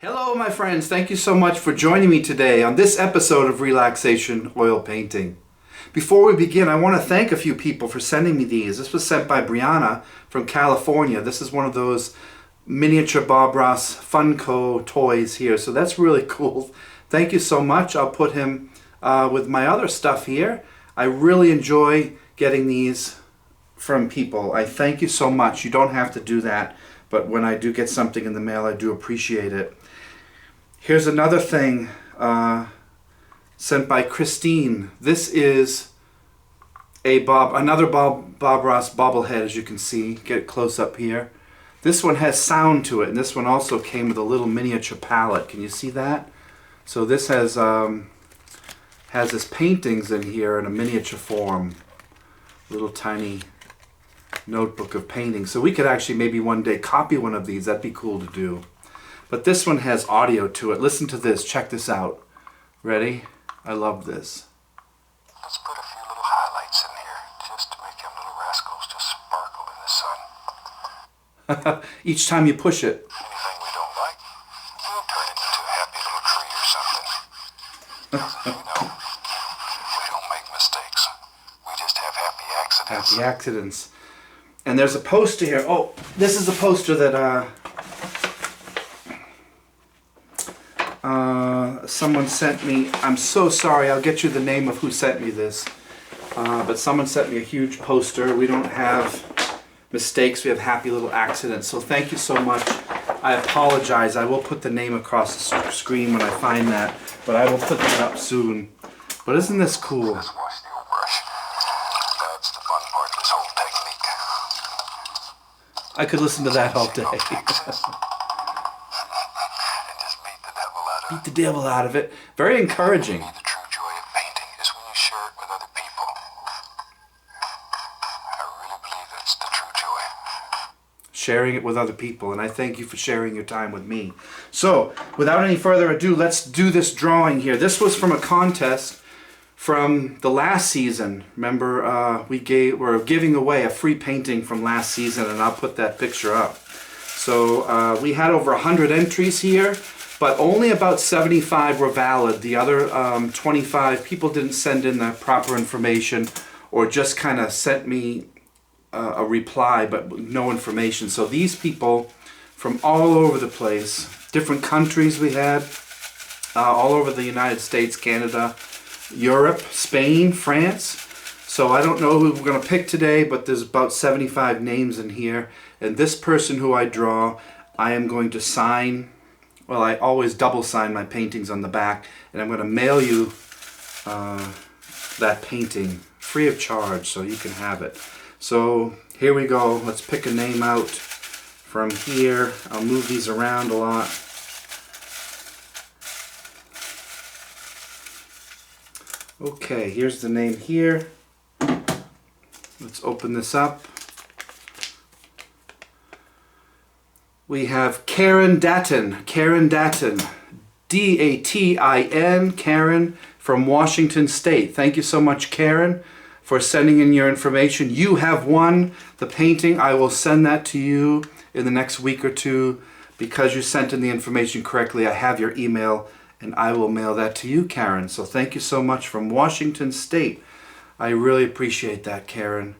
Hello my friends, thank you so much for joining me today on this episode of Relaxation Oil Painting. Before we begin, I want to thank a few people for sending me these. This was sent by Brianna from California. This is one of those miniature Bob Ross Funko toys here, so that's really cool. Thank you so much. I'll put him with my other stuff here. I really enjoy getting these from people. I thank you so much. You don't have to do that, but when I do get something in the mail, I do appreciate it. Here's another thing sent by Christine. This is another Bob Ross bobblehead, as you can see. Get it close up here. This one has sound to it, and this one also came with a little miniature palette. Can you see that? So this has his paintings in here in a miniature form. Little tiny notebook of paintings. So we could actually maybe one day copy one of these. That'd be cool to do. But this one has audio to it. Listen to this. Check this out. Ready? I love this. Let's put a few little highlights in here just to make them little rascals just sparkle in the sun. Each time you push it. Anything we don't like, we'll turn it into a happy little tree or something. Because as you know, we don't make mistakes. We just have happy accidents. Happy accidents. And there's a poster here. Oh, this is a poster that someone sent me. I'm so sorry. I'll get you the name of who sent me this. But someone sent me a huge poster. We don't have mistakes. We have happy little accidents. So thank you so much. I apologize. I will put the name across the screen when I find that. But I will put that up soon. But isn't this cool? Let's wash the old brush. That's the fun part of this whole technique. I could listen to that all day. Beat the devil out of it. Very encouraging. The true joy of painting is when you share it with other people. I really believe that's the true joy. Sharing it with other people, and I thank you for sharing your time with me. So, without any further ado, let's do this drawing here. This was from a contest from the last season. Remember, we're giving away a free painting from last season, and I'll put that picture up. So, we had over 100 entries here. But only about 75 were valid. The other 25 people didn't send in the proper information or just kind of sent me a reply but no information. So these people from all over the place, different countries we had, all over the United States, Canada, Europe, Spain, France. So I don't know who we're going to pick today, but there's about 75 names in here. And this person who I draw, I am going to sign. Well, I always double sign my paintings on the back, and I'm going to mail you that painting free of charge so you can have it. So here we go. Let's pick a name out from here. I'll move these around a lot. Okay, here's the name here. Let's open this up. We have Karen Datton, D-A-T-I-N, Karen from Washington State. Thank you so much, Karen, for sending in your information. You have won the painting. I will send that to you in the next week or two. Because you sent in the information correctly, I have your email, and I will mail that to you, Karen. So thank you so much from Washington State. I really appreciate that, Karen.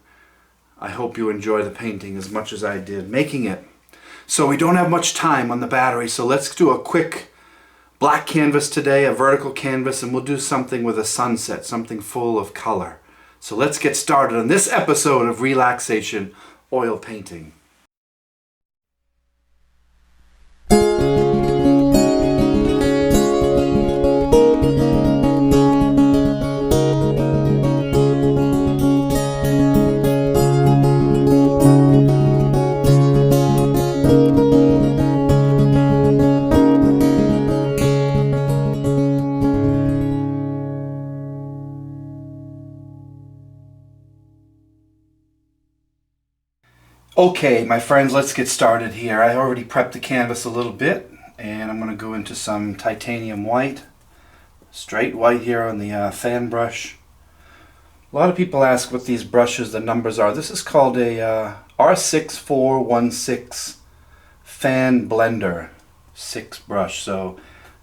I hope you enjoy the painting as much as I did making it. So we don't have much time on the battery, so let's do a quick black canvas today, a vertical canvas, and we'll do something with a sunset, something full of color. So let's get started on this episode of Relaxation Oil Painting. Okay, my friends, let's get started here. I already prepped the canvas a little bit, and I'm going to go into some titanium white, straight white here on the fan brush. A lot of people ask what these brushes, the numbers are. This is called a R6416 fan blender. 6 brush. So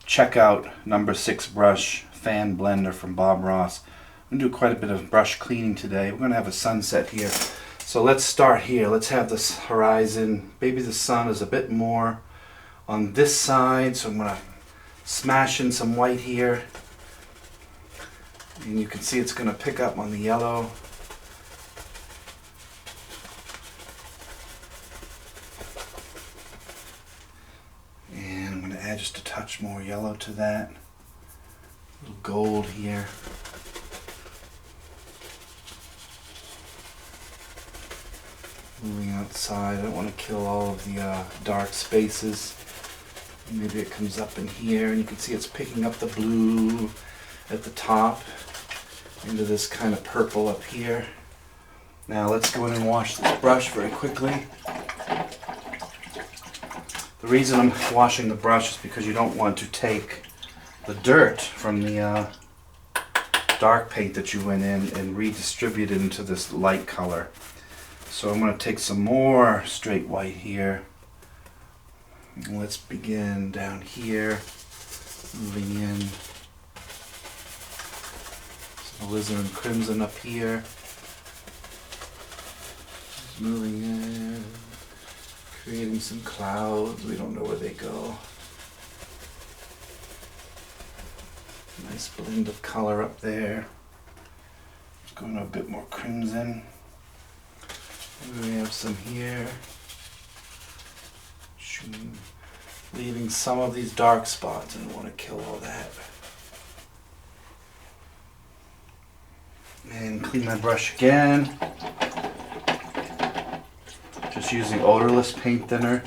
check out number 6 brush fan blender from Bob Ross. I'm going to do quite a bit of brush cleaning today. We're going to have a sunset here. So let's start here. Let's have this horizon. Maybe the sun is a bit more on this side, so I'm going to smash in some white here. And you can see it's going to pick up on the yellow. And I'm going to add just a touch more yellow to that. A little gold here. Moving outside, I don't want to kill all of the dark spaces. Maybe it comes up in here, and you can see it's picking up the blue at the top into this kind of purple up here. Now let's go in and wash this brush very quickly. The reason I'm washing the brush is because you don't want to take the dirt from the dark paint that you went in and redistribute it into this light color. So I'm going to take some more straight white here. And let's begin down here, moving in some alizarin crimson up here. Just moving in, creating some clouds. We don't know where they go. Nice blend of color up there. Just going a bit more crimson. We have some here. Leaving some of these dark spots. I don't want to kill all that. And clean my brush again. Just using odorless paint thinner.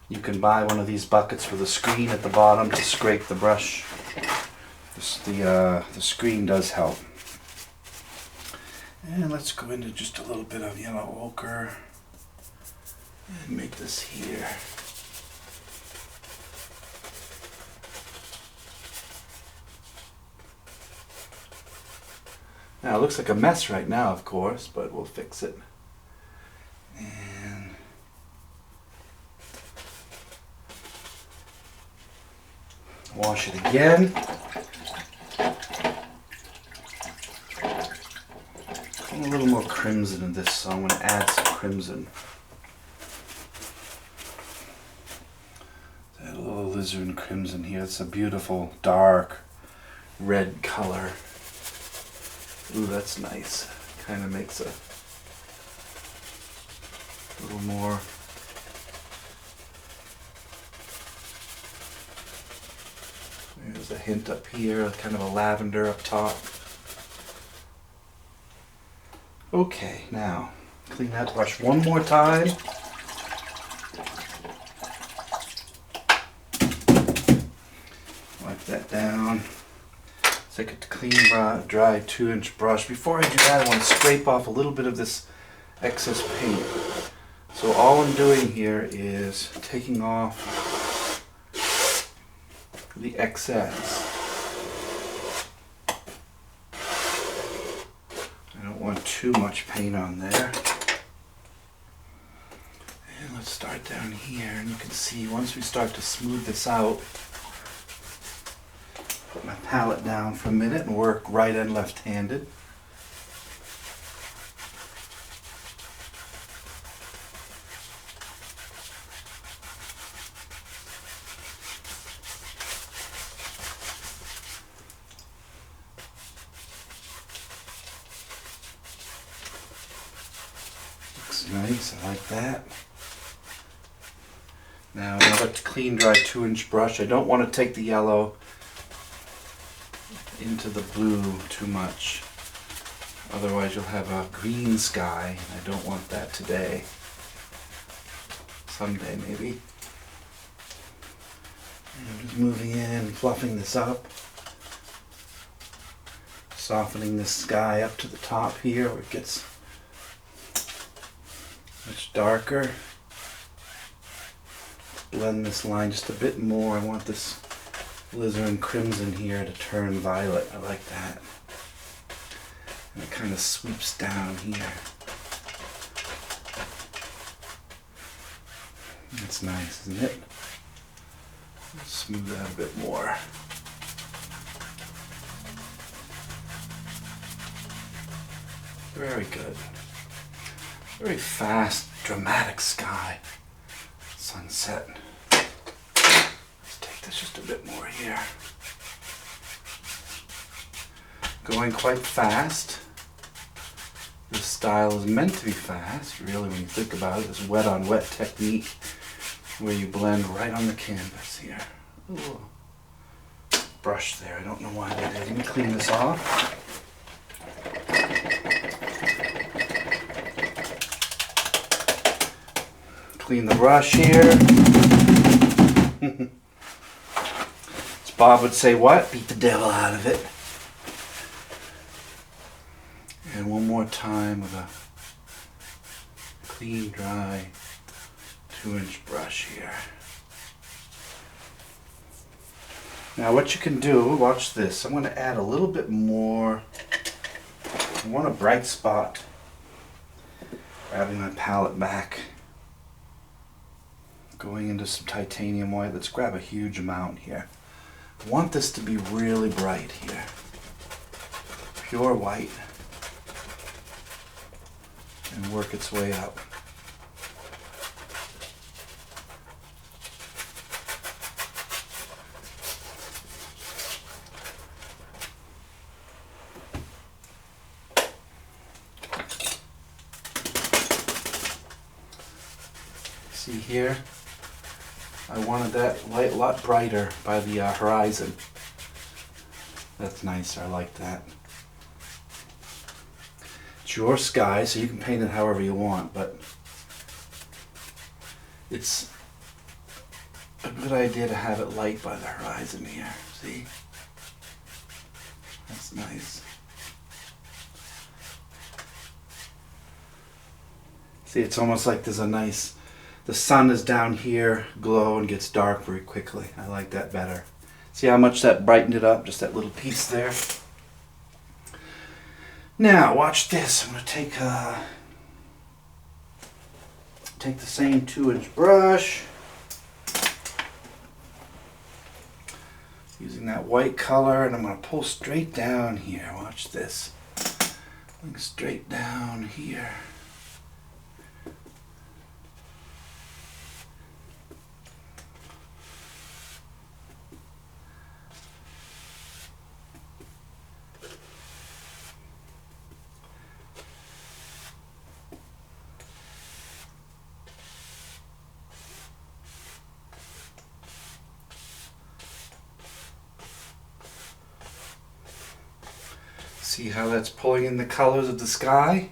You can buy one of these buckets for the screen at the bottom to scrape the brush. The screen does help. And let's go into just a little bit of yellow ochre and make this here. Now it looks like a mess right now, of course, but we'll fix it. And wash it again. A little more crimson in this, so I'm going to add some crimson. Add a little alizarin crimson here. It's a beautiful dark red color. Ooh, that's nice. Kind of makes a little more. There's a hint up here, kind of a lavender up top. Okay, now clean that brush one more time. Wipe that down. Take a clean, dry 2-inch brush. Before I do that, I want to scrape off a little bit of this excess paint. So all I'm doing here is taking off the excess. Want too much paint on there. And let's start down here, and you can see once we start to smooth this out, put my palette down for a minute and work right and left-handed. Nice, I like that. Now another clean, dry 2-inch brush. I don't want to take the yellow into the blue too much. Otherwise you'll have a green sky. I don't want that today. Someday maybe. And I'm just moving in, fluffing this up. Softening this sky up to the top here where it gets much darker. Blend this line just a bit more. I want this alizarin crimson here to turn violet. I like that. And it kind of sweeps down here. That's nice, isn't it? Smooth that a bit more. Very good. Very fast, dramatic sky. Sunset. Let's take this just a bit more here. Going quite fast. This style is meant to be fast, really, when you think about it. This wet on wet technique where you blend right on the canvas here. Ooh. Brush there, I don't know why they did. Let me clean this off. Clean the brush here. As Bob would say, what? Beat the devil out of it. And one more time with a clean, dry 2-inch brush here. Now what you can do, watch this. I'm going to add a little bit more. I want a bright spot. Grabbing my palette back. Going into some titanium white. Let's grab a huge amount here. I want this to be really bright here. Pure white. And work its way up. See here? I wanted that light a lot brighter by the horizon. That's nice, I like that. It's your sky, so you can paint it however you want, but it's a good idea to have it light by the horizon here. See? That's nice. See, it's almost like there's a nice, the sun is down here, glow, and gets dark very quickly. I like that better. See how much that brightened it up? Just that little piece there. Now, watch this. I'm going to take the same 2-inch brush. Using that white color, and I'm going to pull straight down here. Watch this. Going straight down here. See how that's pulling in the colors of the sky?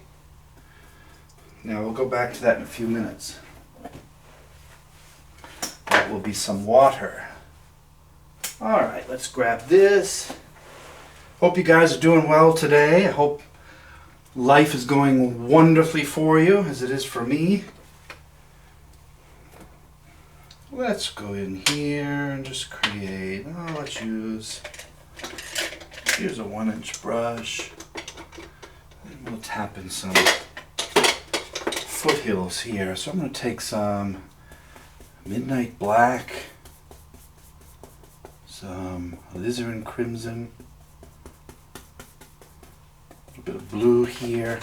Now we'll go back to that in a few minutes. That will be some water. Alright, let's grab this. Hope you guys are doing well today. I hope life is going wonderfully for you, as it is for me. Let's go in here and just create, let's use, here's a 1-inch brush. And we'll tap in some foothills here. So I'm going to take some midnight black, some alizarin crimson, a bit of blue here,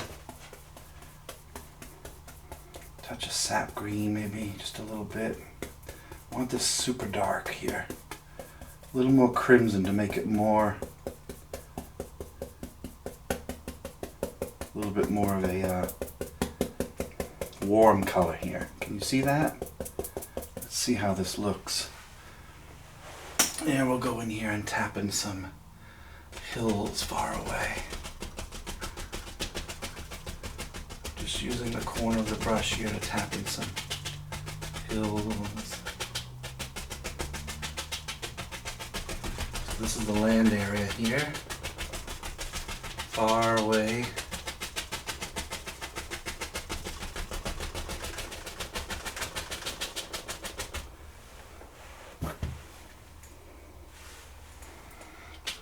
touch of sap green maybe, just a little bit. I want this super dark here. A little more crimson to make it more, a little bit more of a warm color here. Can you see that? Let's see how this looks. And we'll go in here and tap in some hills far away. Just using the corner of the brush here to tap in some hills. So this is the land area here. Far away.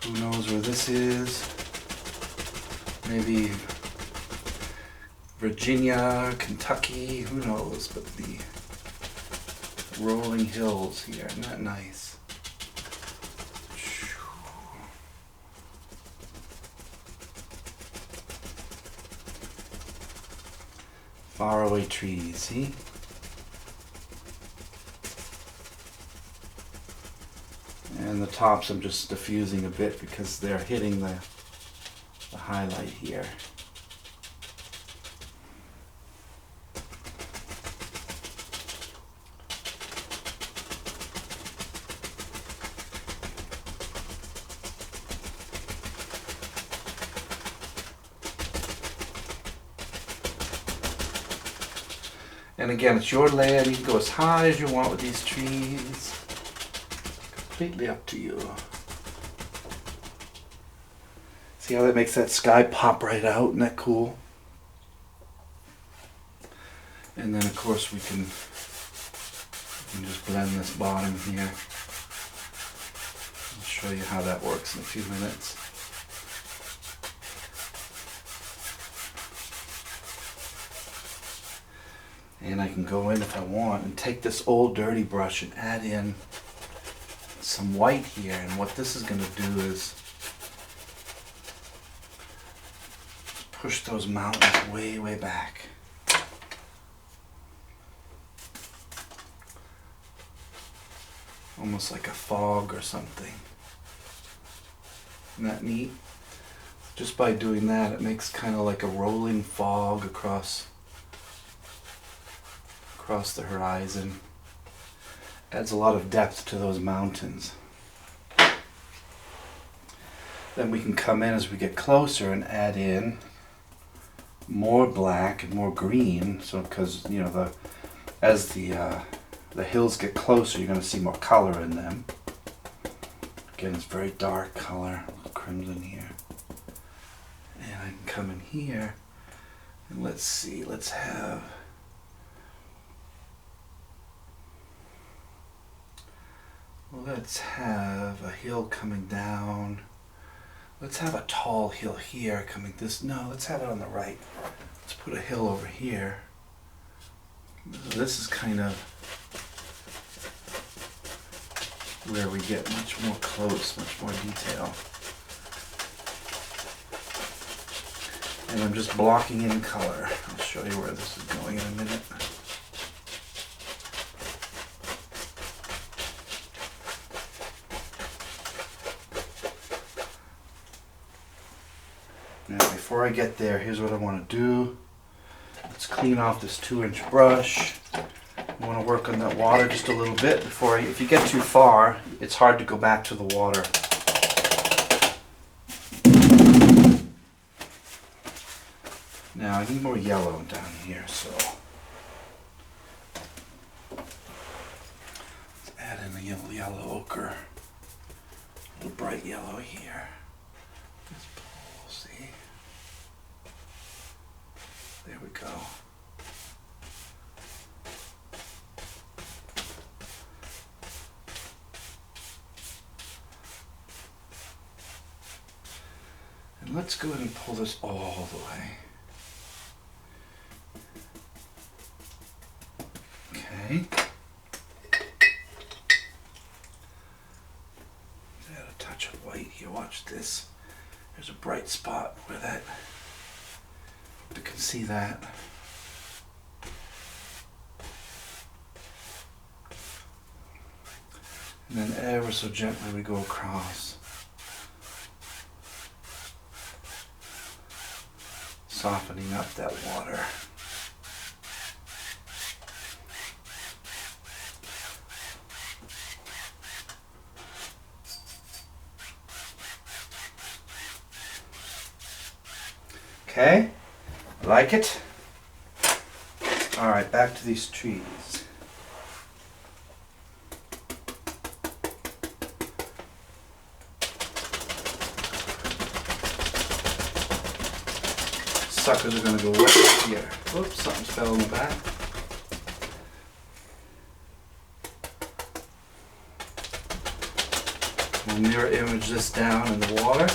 Who knows where this is? Maybe Virginia, Kentucky, who knows? But the rolling hills here, isn't that nice? faraway trees, see? And the tops I'm just diffusing a bit because they're hitting the highlight here. And again, it's your land. You can go as high as you want with these trees. Completely up to you. See how that makes that sky pop right out? Isn't that cool? And then of course we can just blend this bottom here. I'll show you how that works in a few minutes. And I can go in if I want and take this old dirty brush and add in some white here. And what this is going to do is push those mountains way, way back. Almost like a fog or something. Isn't that neat? Just by doing that, it makes kind of like a rolling fog across the horizon. Adds a lot of depth to those mountains. Then we can come in as we get closer and add in more black and more green. So because as the hills get closer, you're going to see more color in them. Again, it's very dark color, a little crimson here. And I can come in here and let's see, let's have a hill coming down. Let's have a tall hill here coming let's have it on the right. Let's put a hill over here. This is kind of where we get much more close, much more detail. And I'm just blocking in color. I'll show you where this is going in a minute. Now before I get there, here's what I want to do. Let's clean off this 2-inch brush. I want to work on that water just a little bit before if you get too far, it's hard to go back to the water. Now I need more yellow down here, so let's add in a little yellow ochre, a little bright yellow here. This pole, see? There we go. And let's go ahead and pull this all the way. Okay. Add a touch of white here. Watch this. There's a bright spot where that, you can see that. And then ever so gently we go across. Softening up that water. Okay, I like it. All right, back to these trees. Suckers are going to go right here. Whoops, something fell in the back. We'll mirror image this down in the water.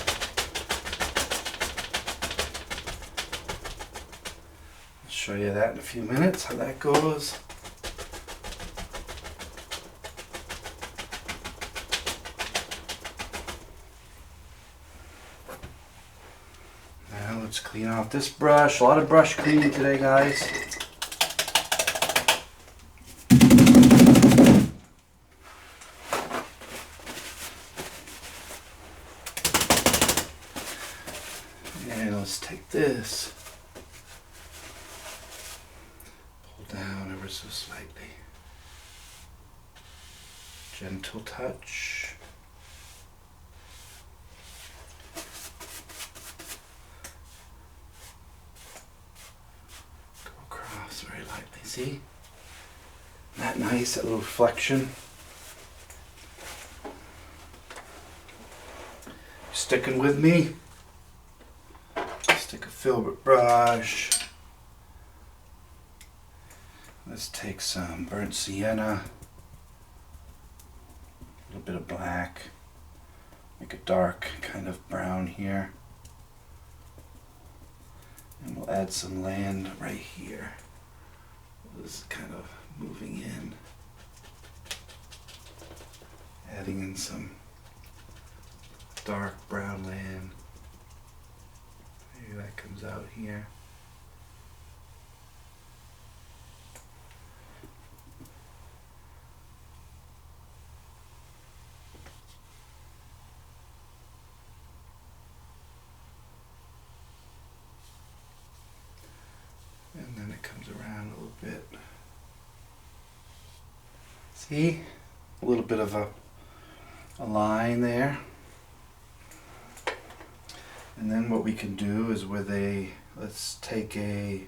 I'll show you that in a few minutes, how that goes. Now let's clean off this brush. A lot of brush cleaning today, guys. this. Pull down ever so slightly. Gentle touch. Go across very lightly. See? Isn't that nice? That little reflection. Sticking with me? Stick a filbert brush. Let's take some burnt sienna. A little bit of black. Make a dark kind of brown here. And we'll add some land right here. This is kind of moving in. Adding in some dark brown land. Maybe that comes out here. And then it comes around a little bit. See? A little bit of a line there. And then what we can do is with let's take a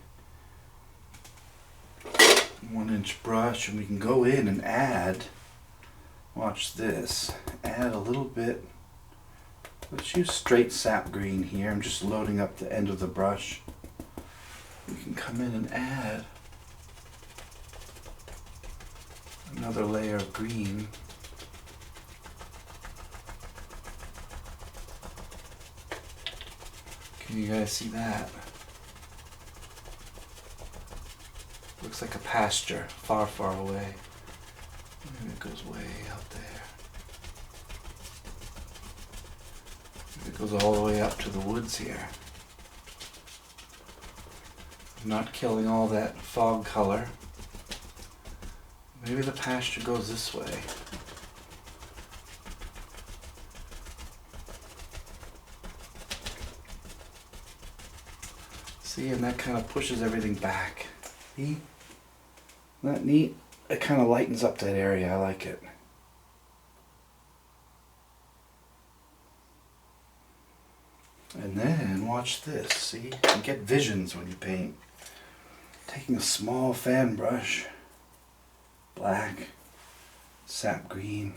1-inch brush and we can go in and add, watch this, add a little bit, let's use straight sap green here. I'm just loading up the end of the brush. We can come in and add another layer of green. Can you guys see that? Looks like a pasture far, far away. And it goes way out there. It goes all the way up to the woods here. I'm not killing all that fog color. Maybe the pasture goes this way. See, and that kind of pushes everything back. See? Isn't that neat? It kind of lightens up that area. I like it. And then watch this. See? You get visions when you paint. Taking a small fan brush, black, sap green,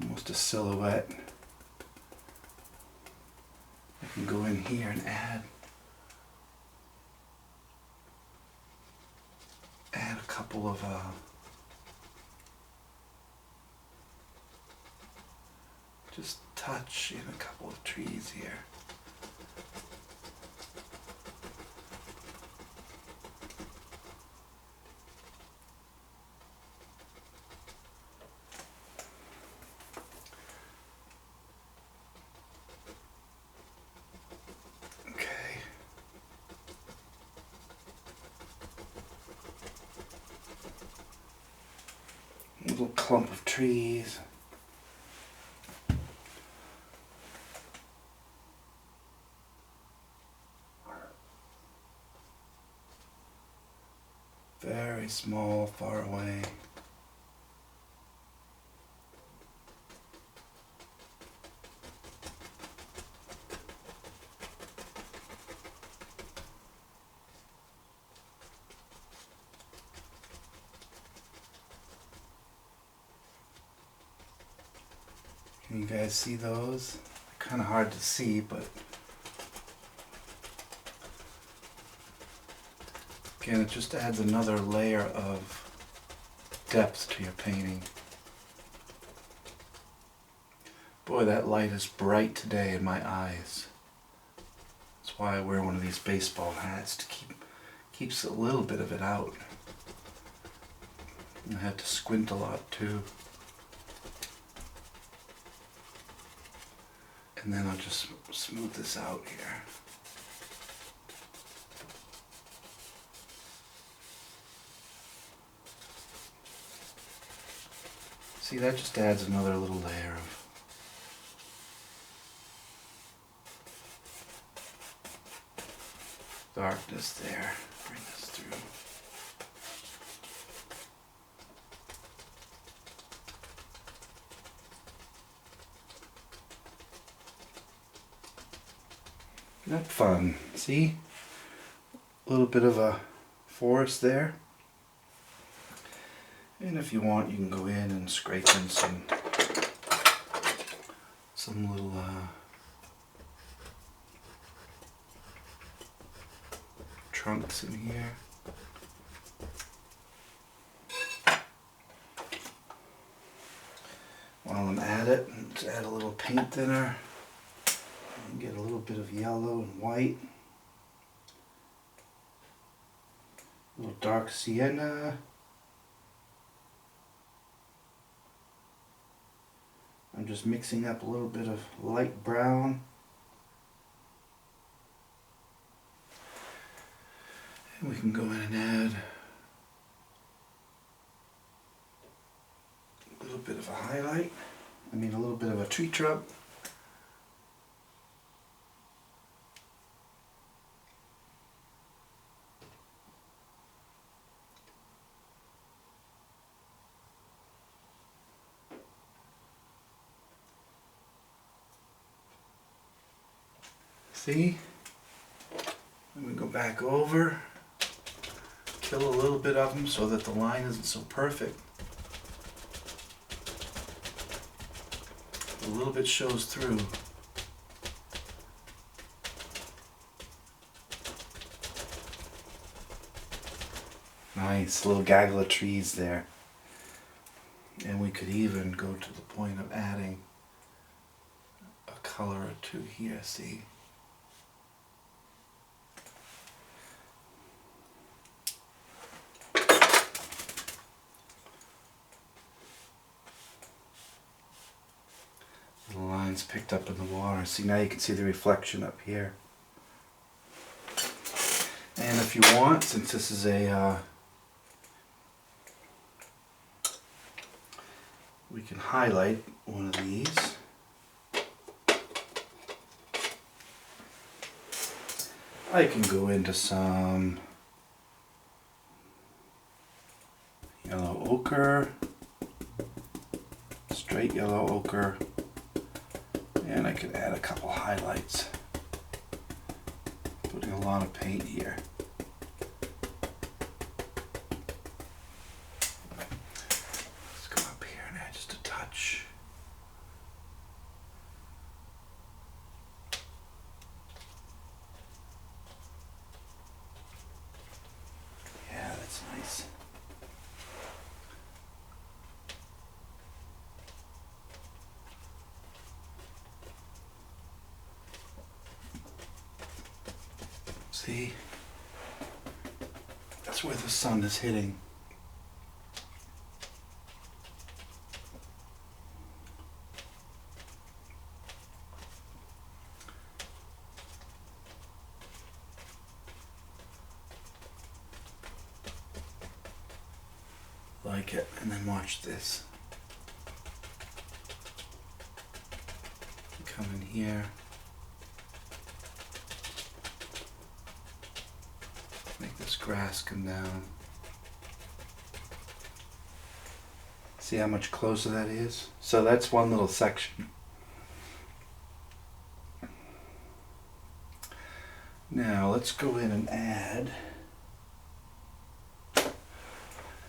almost a silhouette. I can go in here and add a couple of just touch in a couple of trees here. Little clump of trees. Very small, far away. Can you guys see those? They're kind of hard to see, but again, it just adds another layer of depth to your painting. Boy, that light is bright today in my eyes. That's why I wear one of these baseball hats to keeps a little bit of it out. I have to squint a lot too. And then I'll just smooth this out here. See, that just adds another little layer of darkness there. Bring this through. Isn't that fun? See? A little bit of a forest there. And if you want, you can go in and scrape in some little trunks in here. While I'm at it, just add a little paint thinner and get a little bit of yellow and white. A little dark sienna. I'm just mixing up a little bit of light brown. And we can go in and add a little bit of a highlight. A little bit of a tree trunk. See? Then we go back over, kill a little bit of them so that the line isn't so perfect. A little bit shows through. Nice little gaggle of trees there. And we could even go to the point of adding a color or two here, see? The lines picked up in the water. See, now you can see the reflection up here. And if you want, since this is a we can highlight one of these. I can go into some yellow ochre, straight yellow ochre, and I could add a couple highlights. Putting a lot of paint here. Nice. See? That's where the sun is hitting. Like it, and then watch this. Come in here. Make this grass come down. See how much closer that is? So that's one little section. Now let's go in and add.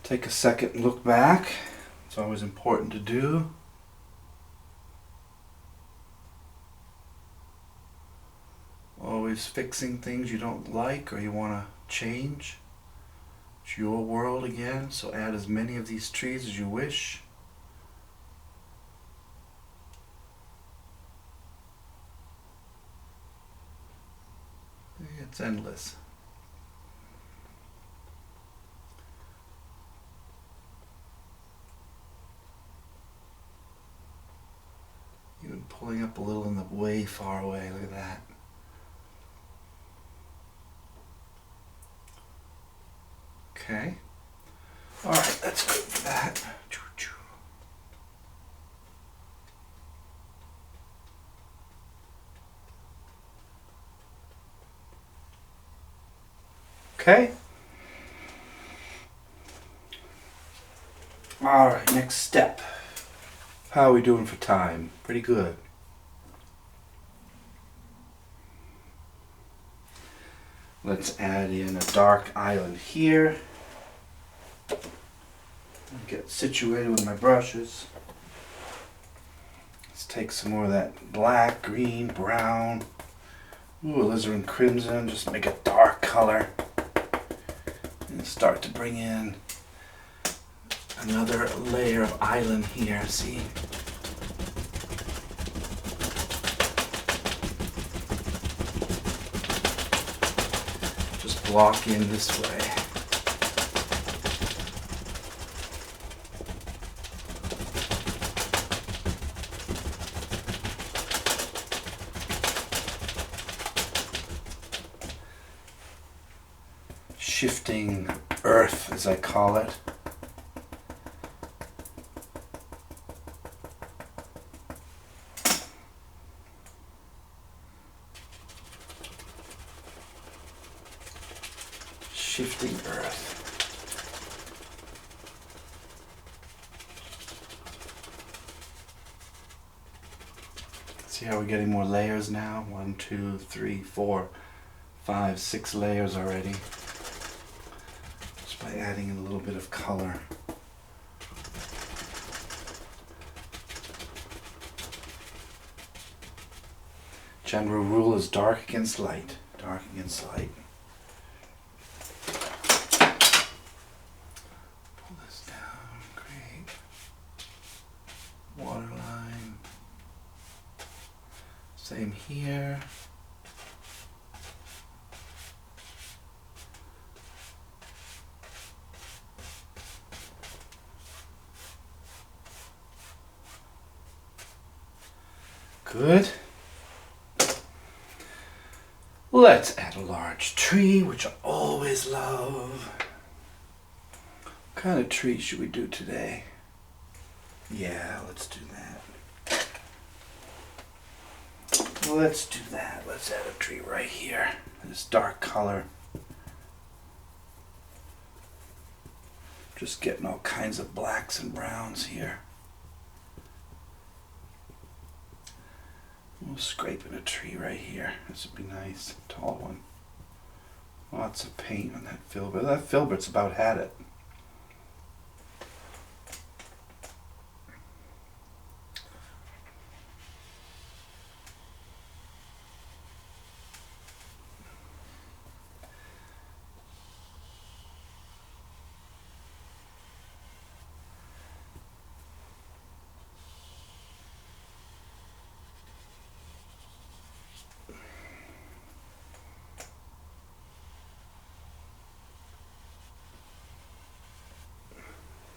Take a second and look back. It's always important to do. Always fixing things you don't like or you want to change. It's your world again, so add as many of these trees as you wish. It's endless. Even pulling up a little in the way far away, look at that. Okay. Alright, that's good for that. Okay? Alright, next step. How are we doing for time? Pretty good. Let's add in a dark island here. Get situated with my brushes. Let's take some more of that black, green, brown. Ooh, alizarin crimson. Just make a dark color. And start to bring in another layer of island here. See? Just block in this way. Shifting earth, as I call it. Shifting earth. See how we're getting more layers now? 1, 2, 3, 4, 5, 6 layers already. By adding in a little bit of color. General rule is dark against light. Dark against light. Pull this down. Great. Waterline. Same here. Good. Let's add a large tree, which I always love. What kind of tree should we do today? Yeah, let's do that. Let's do that. Let's add a tree right here. This dark color. Just getting all kinds of blacks and browns here. We'll scrape in a tree right here. This would be nice. Tall one. Lots of paint on that filbert. That filbert's about had it.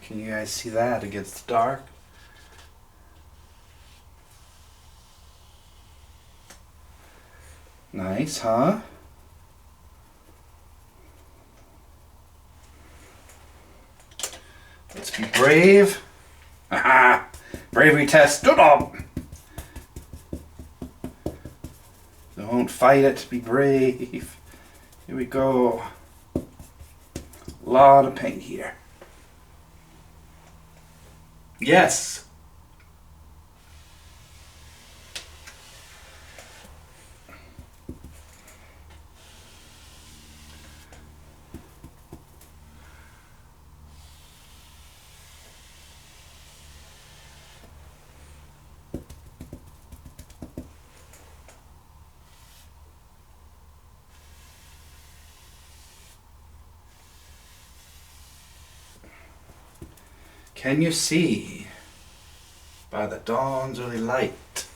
Can you guys see that against the dark? Nice, huh? Let's be brave. Aha! Bravery test stood up. Don't fight it, be brave. Here we go. A lot of paint here. Yes. Can you see by the dawn's early light?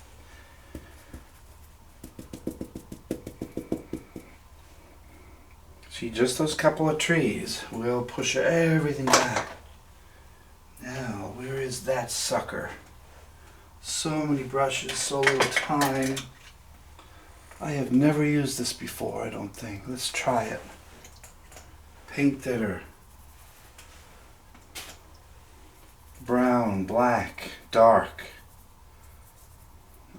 See, just those couple of trees will push everything back. Now, where is that sucker? So many brushes, so little time. I have never used this before, I don't think. Let's try it. Paint thinner. Brown, black, dark.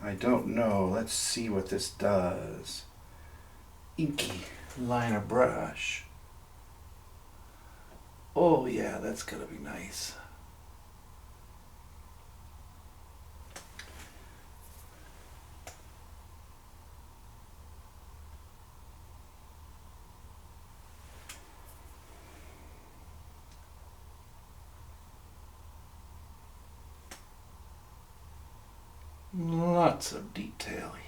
I don't know. Let's see what this does. Inky liner brush. Oh yeah, that's gonna be nice. Lots of detail here.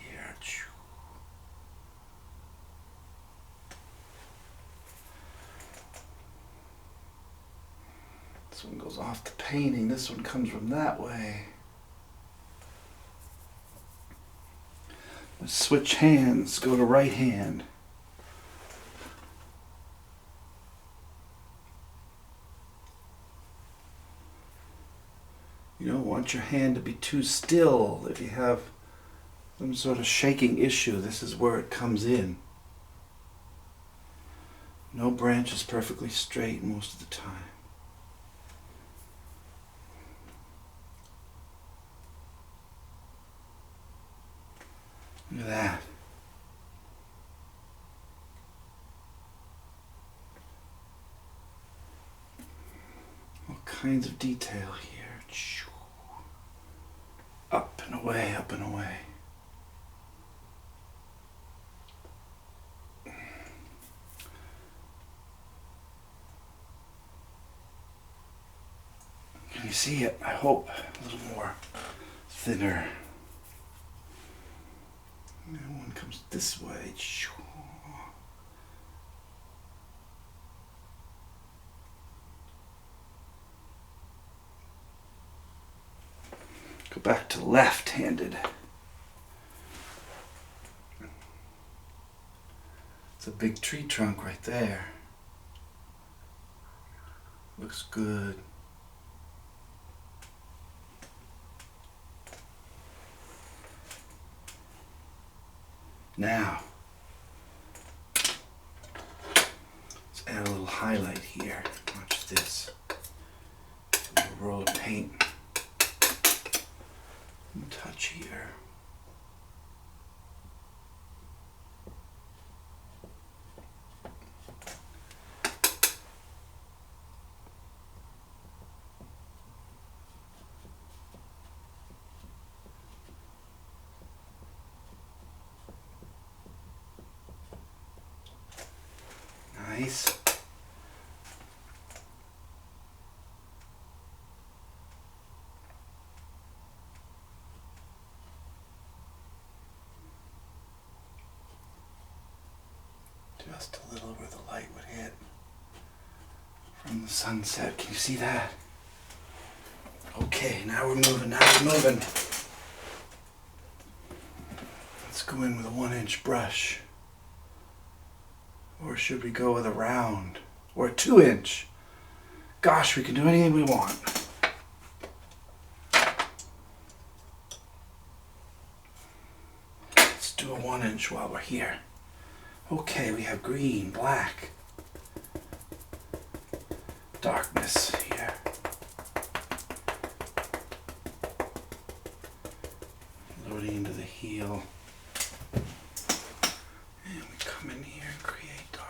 This one goes off the painting. This one comes from that way. Let's switch hands. Go to right hand. You don't want your hand to be too still. If you have some sort of shaking issue, this is where it comes in. No branch is perfectly straight most of the time. Look at that. All kinds of detail here. Up and away, up and away. Can you see it? I hope. A little more thinner. And one comes this way. Go back to left-handed. It's a big tree trunk right there. Looks good. Now, let's add a little highlight here. Watch this. A little roll of paint. And touch here. Nice. Just a little where the light would hit from the sunset. Can you see that? Okay, now we're moving, Let's go in with a 1-inch brush. Or should we go with a round? Or a 2-inch? Gosh, we can do anything we want. Let's do a 1-inch while we're here. Okay, we have green, black, darkness here. Loading into the heel. And we come in here and create dark.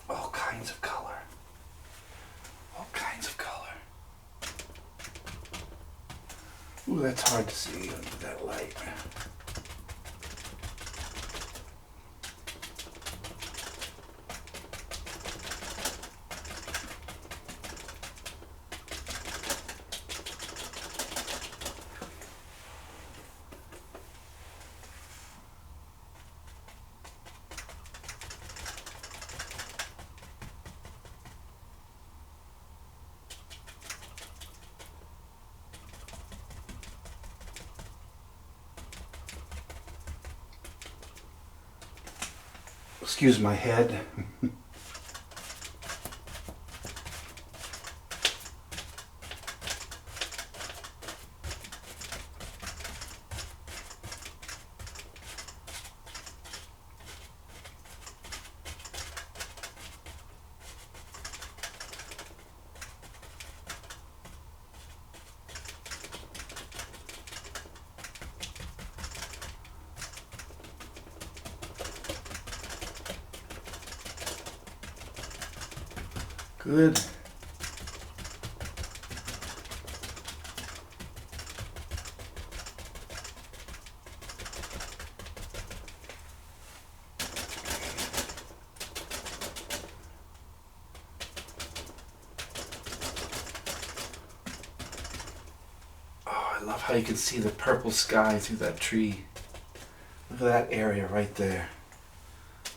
All kinds of color. All kinds of color. Ooh, that's hard to see under that light. Excuse my head. Good. Oh, I love how you can see the purple sky through that tree. Look at that area right there.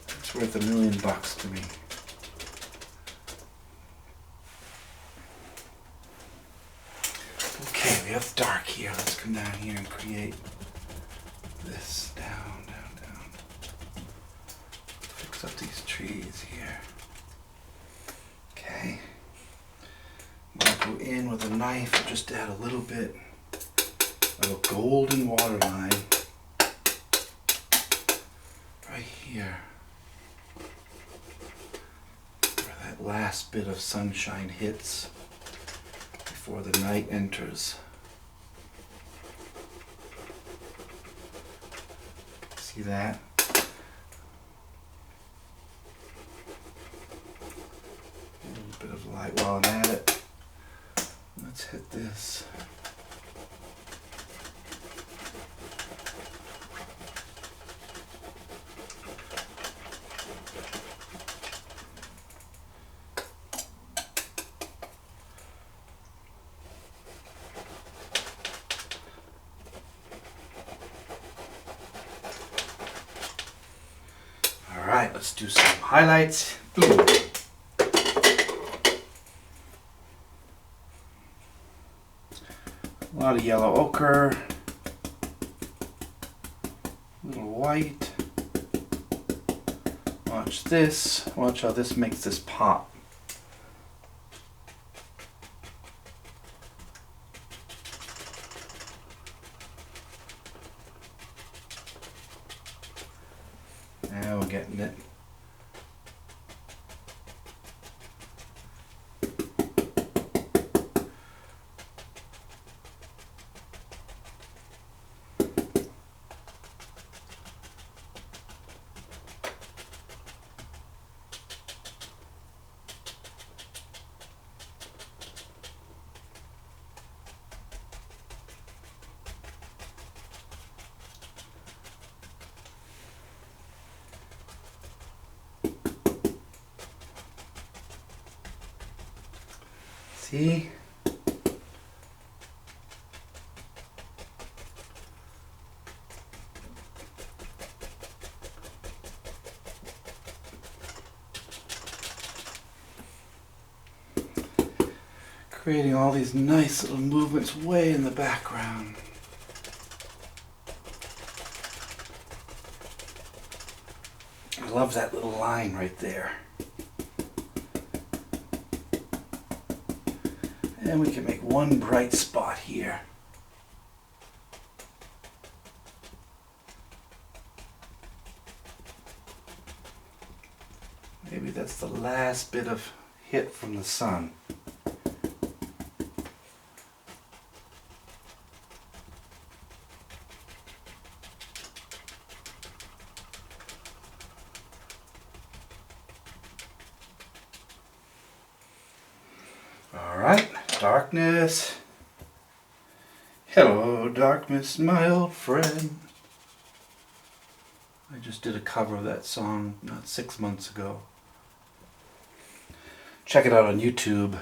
It's worth $1 million to me. Okay, we have dark here. Let's come down here and create this. Down, down, down. Fix up these trees here. Okay. I'm going to go in with a knife and just add a little bit of a golden waterline right here. Where that last bit of sunshine hits before the night enters. See that? A little bit of light while I'm at it. Let's hit this. Alright, let's do some highlights. Ooh. A lot of yellow ochre, a little white. Watch this. Watch how this makes this pop. Now we're getting it. See? Creating all these nice little movements way in the background. I love that little line right there. And we can make one bright spot here. Maybe that's the last bit of hit from the sun. Alright, darkness. Hello, darkness, my old friend. I just did a cover of that song not 6 months ago. Check it out on YouTube.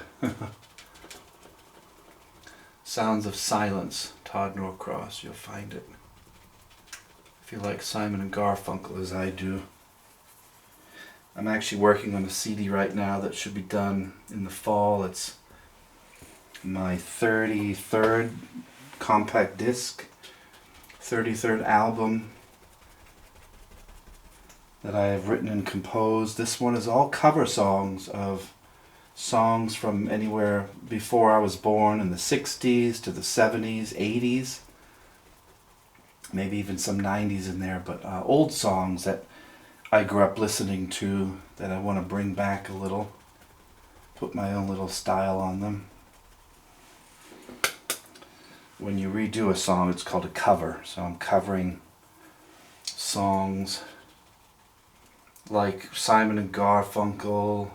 Sounds of Silence, Todd Norcross. You'll find it. If you like Simon and Garfunkel as I do. I'm actually working on a CD right now that should be done in the fall. It's my 33rd compact disc, 33rd album that I have written and composed. This one is all cover songs of songs from anywhere before I was born, in the 60s to the 70s, 80s, maybe even some 90s in there, but old songs that I grew up listening to that I want to bring back a little, put my own little style on them. When you redo a song, it's called a cover. So I'm covering songs like Simon and Garfunkel,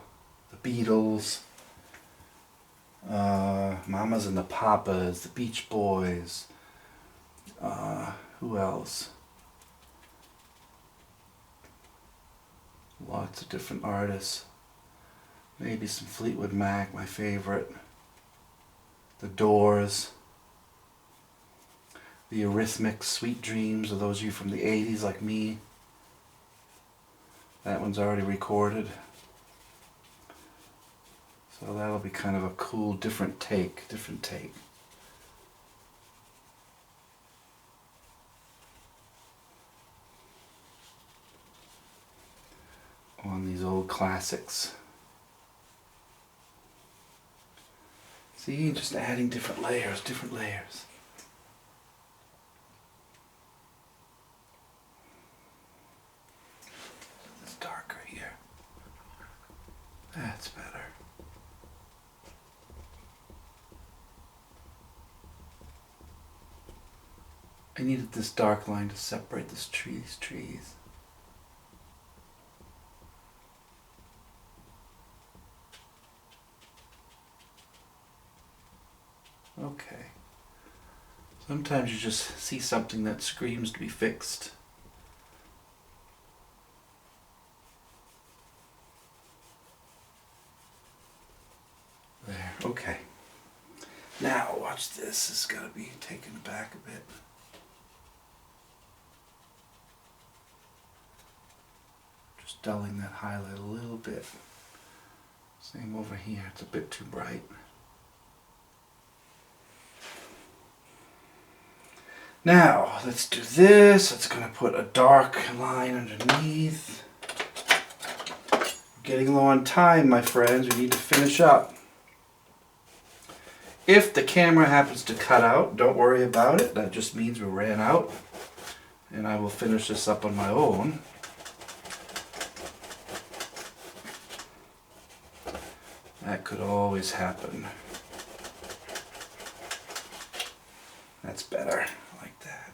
the Beatles, Mamas and the Papas, the Beach Boys. Who else? Lots of different artists. Maybe some Fleetwood Mac, my favorite. The Doors. The Eurythmics, Sweet Dreams, of those of you from the 80s like me. That one's already recorded. So that'll be kind of a cool, different take. On these old classics. See, just adding different layers. It's darker here. That's better. I needed this dark line to separate these trees. Okay. Sometimes you just see something that screams to be fixed. There, okay. Now watch this. This has got to be taken back a bit. Just dulling that highlight a little bit. Same over here. It's a bit too bright. Now, let's do this. It's going to put a dark line underneath. Getting low on time, my friends. We need to finish up. If the camera happens to cut out, don't worry about it. That just means we ran out. And I will finish this up on my own. That could always happen. That's better. Like that.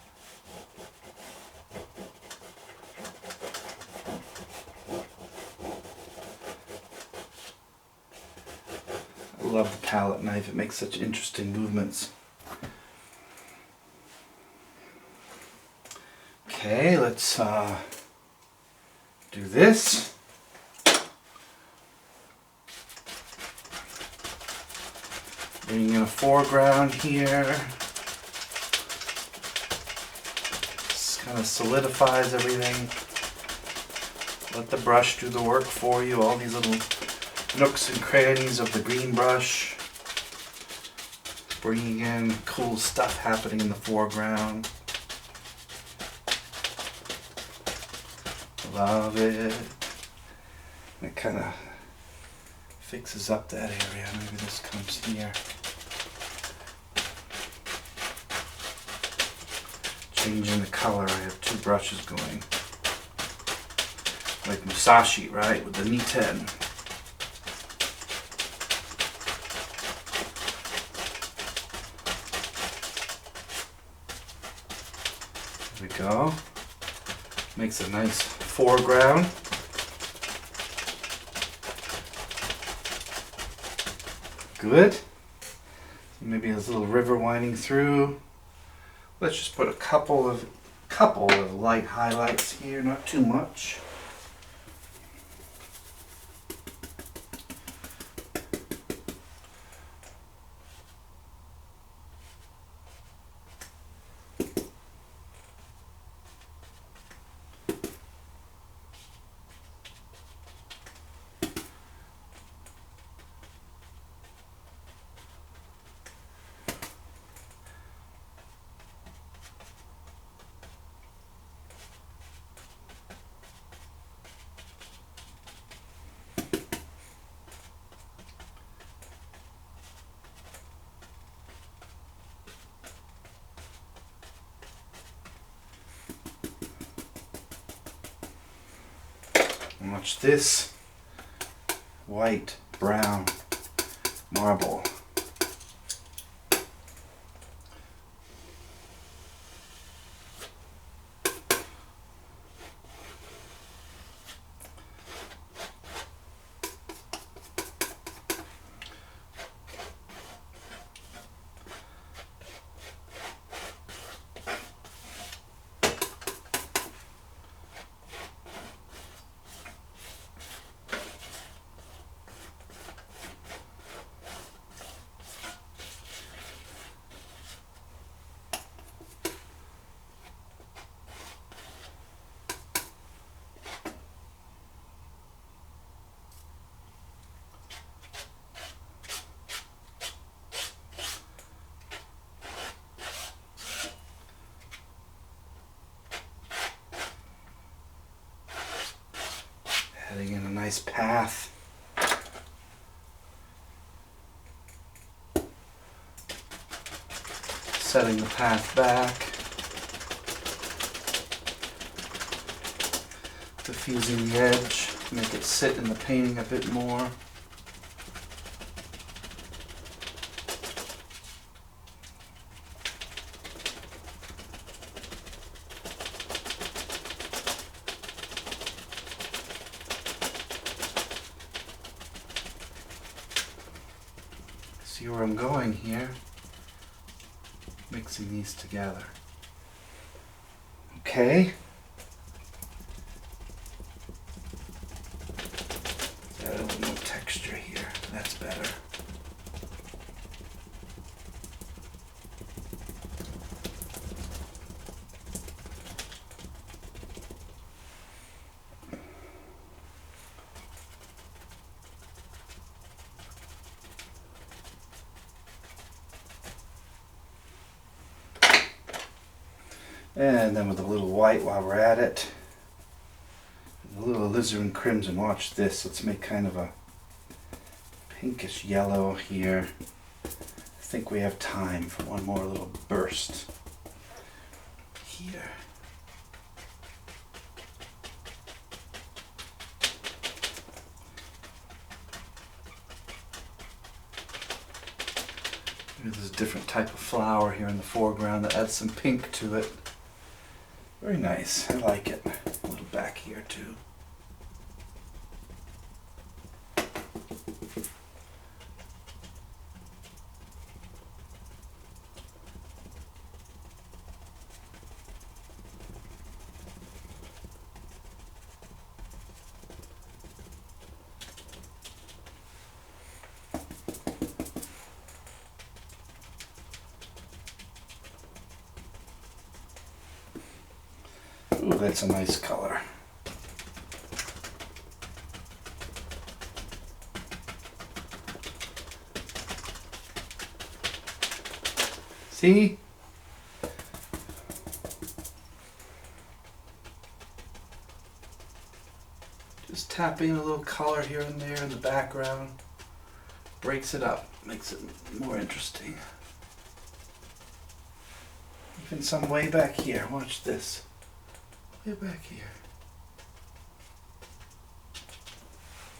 I love the palette knife. It makes such interesting movements. Okay, let's do this. Bringing in a foreground here. This kind of solidifies everything. Let the brush do the work for you. All these little nooks and crannies of the green brush. Bringing in cool stuff happening in the foreground. Love it. It kind of fixes up that area. Maybe this comes here. Changing the color. I have two brushes going. Like Musashi, right? With the Ni-10. There we go. Makes a nice foreground. Good. Maybe there's a little river winding through. Let's just put a couple of light highlights here, not too much. Watch this white, brown marble. Adding in a nice path. Setting the path back. Diffusing the edge, make it sit in the painting a bit more. See where I'm going here? Mixing these together. Okay. Add a little more texture here. That's better. And then with a little white while we're at it. A little alizarin crimson. Watch this. Let's make kind of a pinkish yellow here. I think we have time for one more little burst here. There's a different type of flower here in the foreground that adds some pink to it. Very nice. I like it. A little back here too. Ooh, that's a nice color. See? Just tapping a little color here and there in the background. Breaks it up, makes it more interesting. Even some way back here, watch this. Way back here.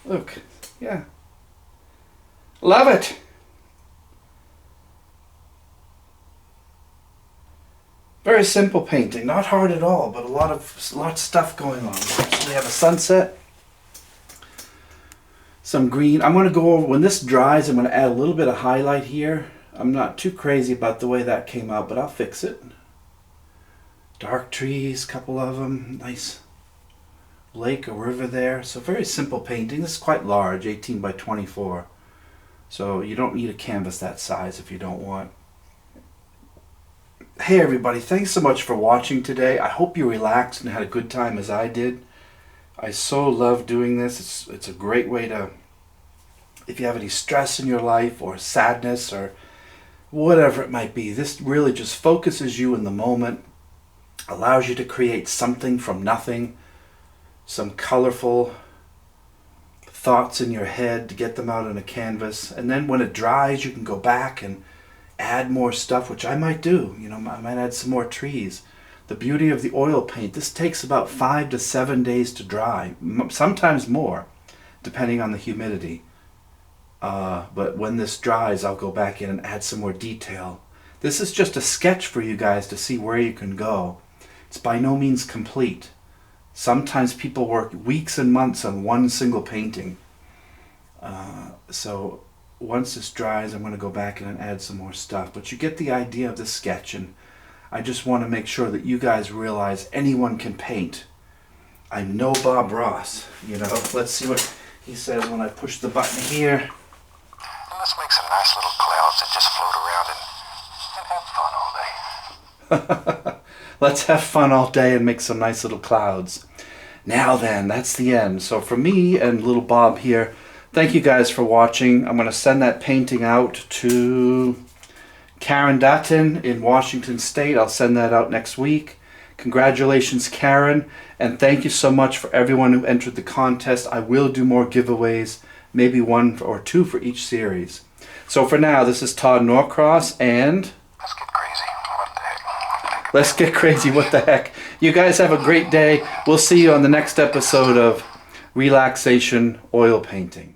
Look, yeah. Love it! Very simple painting, not hard at all, but a lot of stuff going on. So we have a sunset, some green. I'm going to go over, when this dries, I'm going to add a little bit of highlight here. I'm not too crazy about the way that came out, but I'll fix it. Dark trees, couple of them, nice lake or river there. So very simple painting. This is quite large, 18 by 24. So you don't need a canvas that size if you don't want. Hey everybody, thanks so much for watching today. I hope you relaxed and had a good time as I did. I so love doing this. It's a great way to, if you have any stress in your life or sadness or whatever it might be, this really just focuses you in the moment. Allows you to create something from nothing, some colorful thoughts in your head to get them out on a canvas. And then when it dries, you can go back and add more stuff, which I might do. You know, I might add some more trees. The beauty of the oil paint, this takes about 5 to 7 days to dry, sometimes more, depending on the humidity. But when this dries, I'll go back in and add some more detail. This is just a sketch for you guys to see where you can go. It's by no means complete. Sometimes people work weeks and months on one single painting. So once this dries, I'm going to go back in and add some more stuff. But you get the idea of the sketch, and I just want to make sure that you guys realize anyone can paint. I'm no Bob Ross, you know. Let's see what he says when I push the button here. And let's make some nice little clouds that just float around and have fun all day. Let's have fun all day and make some nice little clouds. Now then, that's the end. So for me and little Bob here, thank you guys for watching. I'm going to send that painting out to Karen Dutton in Washington State. I'll send that out next week. Congratulations, Karen, and thank you so much for everyone who entered the contest. I will do more giveaways, maybe 1 or 2 for each series. So for now, this is Todd Norcross, and Let's get crazy. What the heck? let's get crazy. What the heck? You guys have a great day. We'll see you on the next episode of Relaxation Oil Painting.